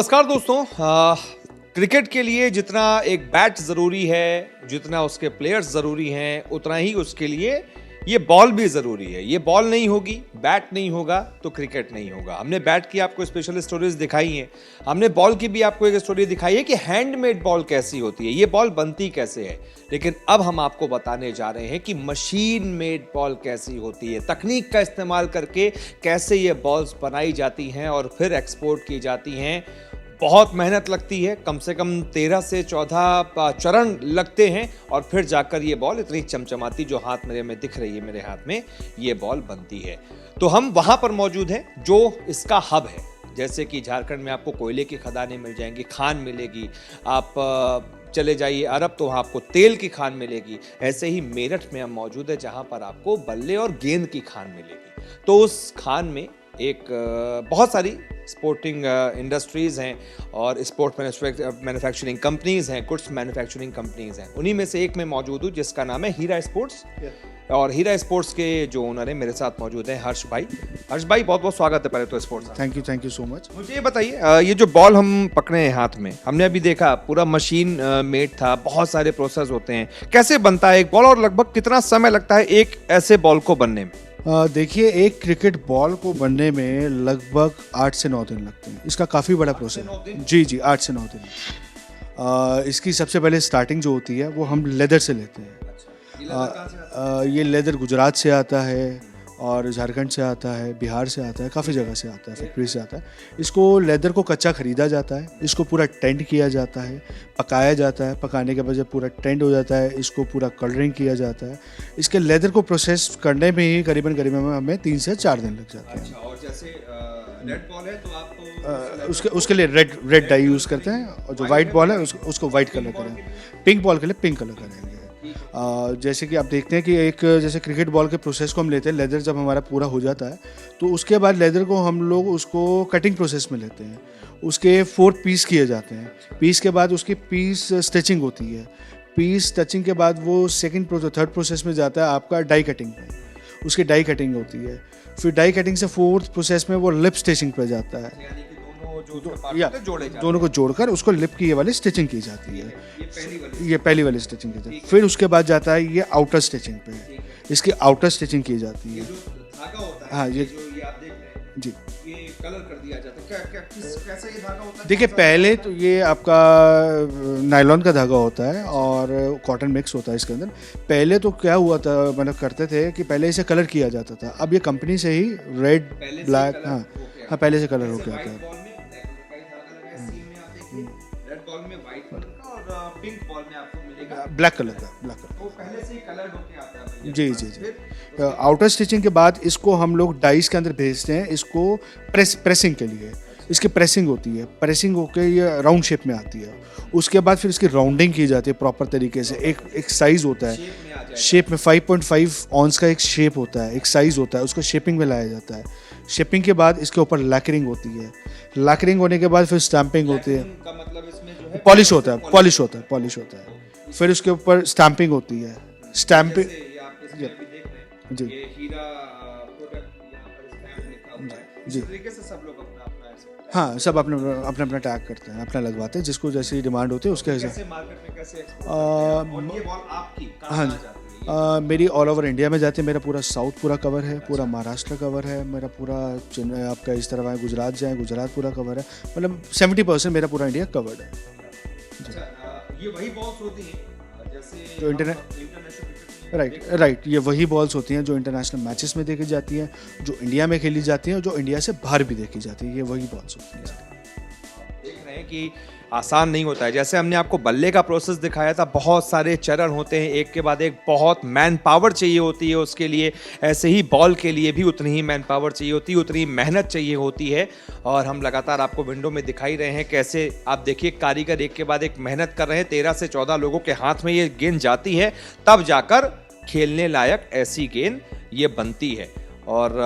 नमस्कार दोस्तों। क्रिकेट के लिए जितना एक बैट ज़रूरी है, जितना उसके प्लेयर्स ज़रूरी हैं, उतना ही उसके लिए ये बॉल भी ज़रूरी है। ये बॉल नहीं होगी, बैट नहीं होगा तो क्रिकेट नहीं होगा। हमने बैट की आपको स्पेशल स्टोरीज दिखाई हैं, हमने बॉल की भी आपको एक स्टोरी दिखाई है कि हैंडमेड बॉल कैसी होती है, ये बॉल बनती कैसे है। लेकिन अब हम आपको बताने जा रहे हैं कि मशीन मेड बॉल कैसी होती है, तकनीक का इस्तेमाल करके कैसे ये बॉल्स बनाई जाती हैं और फिर एक्सपोर्ट की जाती हैं। बहुत मेहनत लगती है, कम से कम 13 से 14 चरण लगते हैं और फिर जाकर ये बॉल इतनी चमचमाती जो हाथ मेरे में दिख रही है, मेरे हाथ में ये बॉल बनती है। तो हम वहाँ पर मौजूद हैं जो इसका हब है। जैसे कि झारखंड में आपको कोयले की खदानें मिल जाएंगी, खान मिलेगी। आप चले जाइए अरब तो वहाँ आपको तेल की खान मिलेगी। ऐसे ही मेरठ में हम मौजूद है जहाँ पर आपको बल्ले और गेंद की खान मिलेगी। तो उस खान में एक बहुत सारी स्पोर्टिंग इंडस्ट्रीज हैं और स्पोर्ट मैन्युफैक्चरिंग कंपनीज हैं, गुड्स मैन्युफैक्चरिंग कंपनीज हैं। उन्हीं में से एक में मौजूद हूँ जिसका नाम है हीरा स्पोर्ट्स। और हीरा स्पोर्ट्स के जो ओनर है मेरे साथ मौजूद हैं हर्ष भाई। हर्ष भाई, बहुत बहुत स्वागत है पहले तो sports. Thank you so much. मुझे ये बताइए, ये जो बॉल हम पकड़े हैं हाथ में, हमने अभी देखा पूरा मशीन मेड था, बहुत सारे प्रोसेस होते हैं। कैसे बनता है एक बॉल और लगभग कितना समय लगता है एक ऐसे बॉल को बनने में? देखिए, एक क्रिकेट बॉल को बनने में लगभग 8 से 9 दिन लगते हैं। इसका काफ़ी बड़ा प्रोसेस है। जी 8 से 9 दिन। इसकी सबसे पहले स्टार्टिंग जो होती है वो हम लेदर से लेते हैं। ये लेदर गुजरात से आता है और झारखंड से आता है, बिहार से आता है, काफ़ी जगह से आता है, फैक्ट्री से आता है। इसको लेदर को कच्चा ख़रीदा जाता है, इसको पूरा टेंड किया जाता है, पकाया जाता है। पकाने के बाद जब पूरा टेंड हो जाता है, इसको पूरा कलरिंग किया जाता है। इसके लेदर को प्रोसेस करने में ही करीबन हमें 3 से 4 दिन लग जाते हैं। अच्छा, और जैसे रेड बॉल है तो आप उसके लिए रेड डाई यूज़ करते हैं और जो वाइट बॉल है उसको वाइट कलर करेंगे। पिंक बॉल के लिए पिंक कलर करेंगे। जैसे कि आप देखते हैं कि एक जैसे क्रिकेट बॉल के प्रोसेस को हम लेते हैं, लेदर जब हमारा पूरा हो जाता है तो उसके बाद लेदर को हम लोग उसको कटिंग प्रोसेस में लेते हैं। उसके 4 पीस किए जाते हैं। पीस के बाद उसकी पीस स्टिचिंग होती है। पीस टचिंग के बाद वो थर्ड प्रोसेस में जाता है आपका डाई कटिंग पे। उसकी डाई कटिंग होती है। फिर डाई कटिंग से 4th प्रोसेस में वो लिप स्टिचिंग पे जाता है। दोनों को जोड़कर उसको लिप की ये वाली स्टिचिंग की जाती है। ये पहली वाली स्टिचिंग की जाती है। फिर उसके बाद जाता है ये आउटर स्टिचिंग पे। इसकी आउटर स्टिचिंग की जाती है। हाँ, ये जी कलर कर दिया जाता है। कैसा ये धागा होता है? देखिए, पहले तो ये आपका नायलॉन का धागा होता है और कॉटन मिक्स होता है इसके अंदर। पहले तो क्या हुआ था, मतलब करते थे कि पहले इसे कलर किया जाता था। अब ये कंपनी से ही रेड, ब्लैक, हाँ पहले से कलर हो गया था। रेड बॉल में व्हाइट कलर का और पिंक बॉल में आपको मिलेगा ब्लैक कलर का। तो पहले से ही कलर्ड होके आता है। जी। आउटर स्टिचिंग के बाद इसको हम लोग डाइस के अंदर भेजते हैं, इसको प्रेसिंग के लिए। इसकी प्रेसिंग होती है। प्रेसिंग होकर ये राउंड शेप में आती है। उसके बाद फिर इसकी राउंडिंग की जाती है प्रॉपर तरीके से। एक साइज़ होता है, शेप में 5.5 ऑन्स का एक शेप होता है, एक साइज़ होता है, उसको शेपिंग में लाया जाता है। शेपिंग के बाद इसके ऊपर लैकरिंग होती है। लैकरिंग होने के बाद फिर स्टैंपिंग होती है। पॉलिश होता है। फिर उसके ऊपर स्टैंपिंग होती है। स्टैंपिंग जी जी हाँ, सब अपना टैग करते हैं, अपना लगवाते हैं, जिसको जैसी डिमांड होती है उसके हिसाब। हाँ जी, मेरी ऑल ओवर इंडिया में जाती है। मेरा पूरा साउथ पूरा कवर है, पूरा महाराष्ट्र कवर है, मेरा पूरा आपका इस तरफ आए गुजरात जाए, गुजरात पूरा कवर है। मतलब 70% मेरा पूरा इंडिया कवर्ड है। ये वही बॉल्स होती हैं जैसे जो राइट, ये वही बॉल्स होती हैं जो इंटरनेशनल मैचेस में देखी जाती हैं, जो इंडिया में खेली जाती हैं और जो इंडिया से बाहर भी देखी जाती है। ये वही बॉल्स होती हैं। देख रहे हैं कि आसान नहीं होता है। जैसे हमने आपको बल्ले का प्रोसेस दिखाया था, बहुत सारे चरण होते हैं, एक के बाद एक बहुत मैन पावर चाहिए होती है उसके लिए। ऐसे ही बॉल के लिए भी उतनी ही मैन पावर चाहिए होती है, उतनी मेहनत चाहिए होती है। और हम लगातार आपको विंडो में दिखाई रहे हैं कैसे आप देखिए कारीगर एक के बाद एक मेहनत कर रहे हैं। 13 से 14 लोगों के हाथ में ये गेंद जाती है, तब जाकर खेलने लायक ऐसी गेंद ये बनती है। और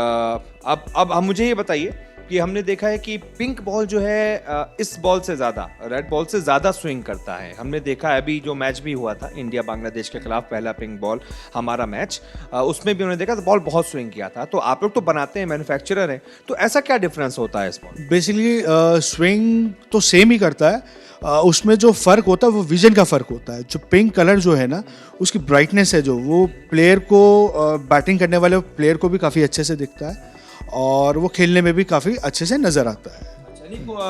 अब मुझे ये बताइए कि हमने देखा है कि पिंक बॉल जो है इस बॉल से ज़्यादा, रेड बॉल से ज़्यादा स्विंग करता है। हमने देखा है अभी जो मैच भी हुआ था इंडिया बांग्लादेश के खिलाफ, पहला पिंक बॉल हमारा मैच, उसमें भी उन्होंने देखा तो बॉल बहुत स्विंग किया था। तो आप लोग तो बनाते हैं, मैन्युफैक्चरर हैं, तो ऐसा क्या डिफरेंस होता है इस बॉल? बेसिकली स्विंग तो सेम ही करता है, उसमें जो फ़र्क होता है वो विजन का फ़र्क होता है। जो पिंक कलर जो है ना, उसकी ब्राइटनेस है जो, वो प्लेयर को बैटिंग करने वाले प्लेयर को भी काफ़ी अच्छे से दिखता है और वो खेलने में भी काफ़ी अच्छे से नज़र आता है।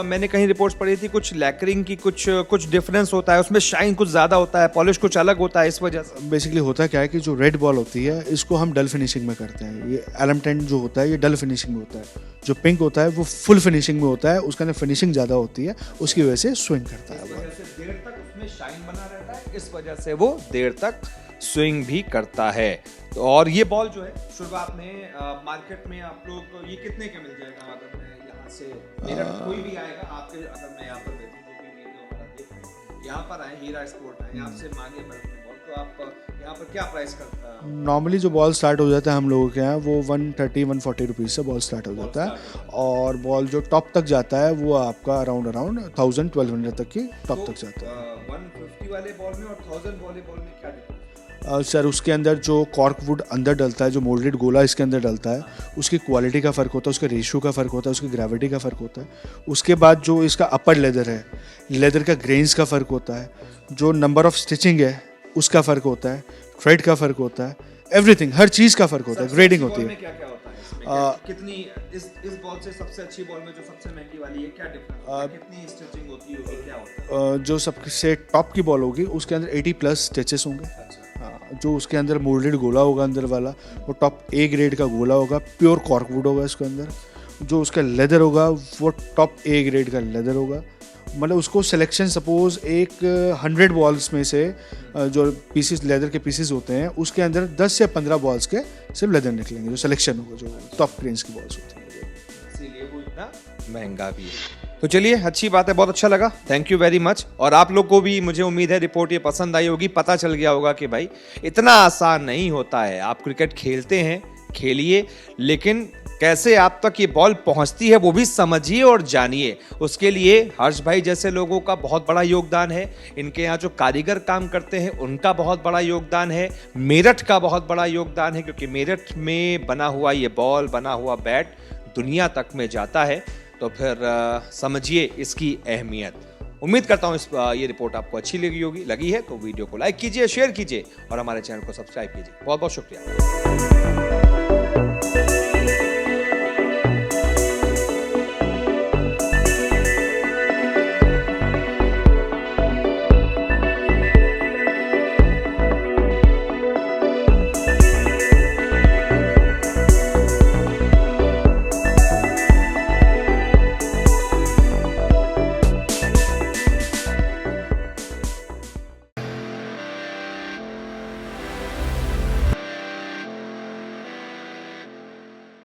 मैंने कहीं रिपोर्ट्स पढ़ी थी कुछ लैकरिंग की कुछ डिफरेंस होता है, उसमें शाइन कुछ ज़्यादा होता है, पॉलिश कुछ अलग होता है, इस वजह से। बेसिकली होता क्या है कि जो रेड बॉल होती है इसको हम डल फिनिशिंग में करते हैं। ये एलम10 जो होता है ये डल फिनिशिंग में होता है। जो पिंक होता है वो फुल फिनिशिंग में होता है, उसके अंदर फिनिशिंग ज़्यादा होती है, उसकी वजह से स्विंग करता है। देर तक उसमें शाइन बना रहता है, इस वजह से वो देर तक स्विंग भी करता है। तो और ये बॉल जो है शुरुआत में मार्केट में आप लोग ये कितने के मिल जाएगा? अगर मैं यहाँ से मेरा कोई भी आएगा आपके, अगर मैं यहाँ पर बैठूं, जो भी वीडियो हमारा देख रहे हैं, यहाँ पर आए हीरा स्पोर्ट आए, आपसे मांगे बल्क में बॉल, तो आप यहाँ पर क्या प्राइस करता है? नॉर्मली जो बॉल स्टार्ट हो जाता है हम लोगों के यहाँ वो 130-140 रुपीज़ से बॉल स्टार्ट हो जाता है, और बॉल जो टॉप तक जाता है वो आपका अराउंड 1000-1200 तक की टॉप तक जाता है। 150 वाले बॉल में और 1000 वाले बॉल में क्या डिफरेंस? सर उसके अंदर जो कॉर्क वुड अंदर डलता है, जो मोल्डेड गोला इसके अंदर डलता है, उसकी क्वालिटी का फ़र्क होता है, उसके रेशियो का फ़र्क होता है, उसकी ग्रेविटी का फ़र्क होता है। उसके बाद जो इसका अपर लेदर है, लेदर का ग्रेन्स का फ़र्क होता है, जो नंबर ऑफ स्टिचिंग है उसका फ़र्क होता है, थ्रेड का फ़र्क होता है, एवरीथिंग, हर चीज़ का फ़र्क होता है, ग्रेडिंग होती है। क्या क्या होता है इसमें? कितनी इस बॉल से सबसे अच्छी बॉल में जो सबसे महंगी वाली है क्या डिफरेंस, कितनी स्टिचिंग होती होगी, क्या होता है? जो सबसे टॉप की बॉल होगी उसके अंदर 80+ स्टिचेस होंगे। हाँ, जो उसके अंदर मोल्डेड गोला होगा अंदर वाला, वो टॉप A ग्रेड का गोला होगा, प्योर कॉर्कवुड होगा इसके अंदर। जो उसका लेदर होगा वो टॉप A ग्रेड का लेदर होगा। मतलब उसको सिलेक्शन सपोज एक 100 बॉल्स में से जो पीसेस लेदर के पीसेस होते हैं उसके अंदर 10 या 15 बॉल्स के सिर्फ लेदर निकलेंगे, जो सिलेक्शन होगा, जो टॉप रेंज की बॉल्स होती हैं, इसीलिए वो इतना महंगा भी है। तो चलिए, अच्छी बात है, बहुत अच्छा लगा, थैंक यू वेरी मच। और आप लोग को भी मुझे उम्मीद है रिपोर्ट ये पसंद आई होगी, पता चल गया होगा कि भाई इतना आसान नहीं होता है। आप क्रिकेट खेलते हैं, खेलिए, लेकिन कैसे आप तक ये बॉल पहुंचती है वो भी समझिए और जानिए। उसके लिए हर्ष भाई जैसे लोगों का बहुत बड़ा योगदान है, इनके यहाँ जो कारीगर काम करते हैं उनका बहुत बड़ा योगदान है, मेरठ का बहुत बड़ा योगदान है, क्योंकि मेरठ में बना हुआ ये बॉल, बना हुआ बैट दुनिया तक में जाता है। तो फिर समझिए इसकी अहमियत। उम्मीद करता हूँ ये रिपोर्ट आपको अच्छी लगी है तो वीडियो को लाइक कीजिए, शेयर कीजिए और हमारे चैनल को सब्सक्राइब कीजिए। बहुत बहुत शुक्रिया।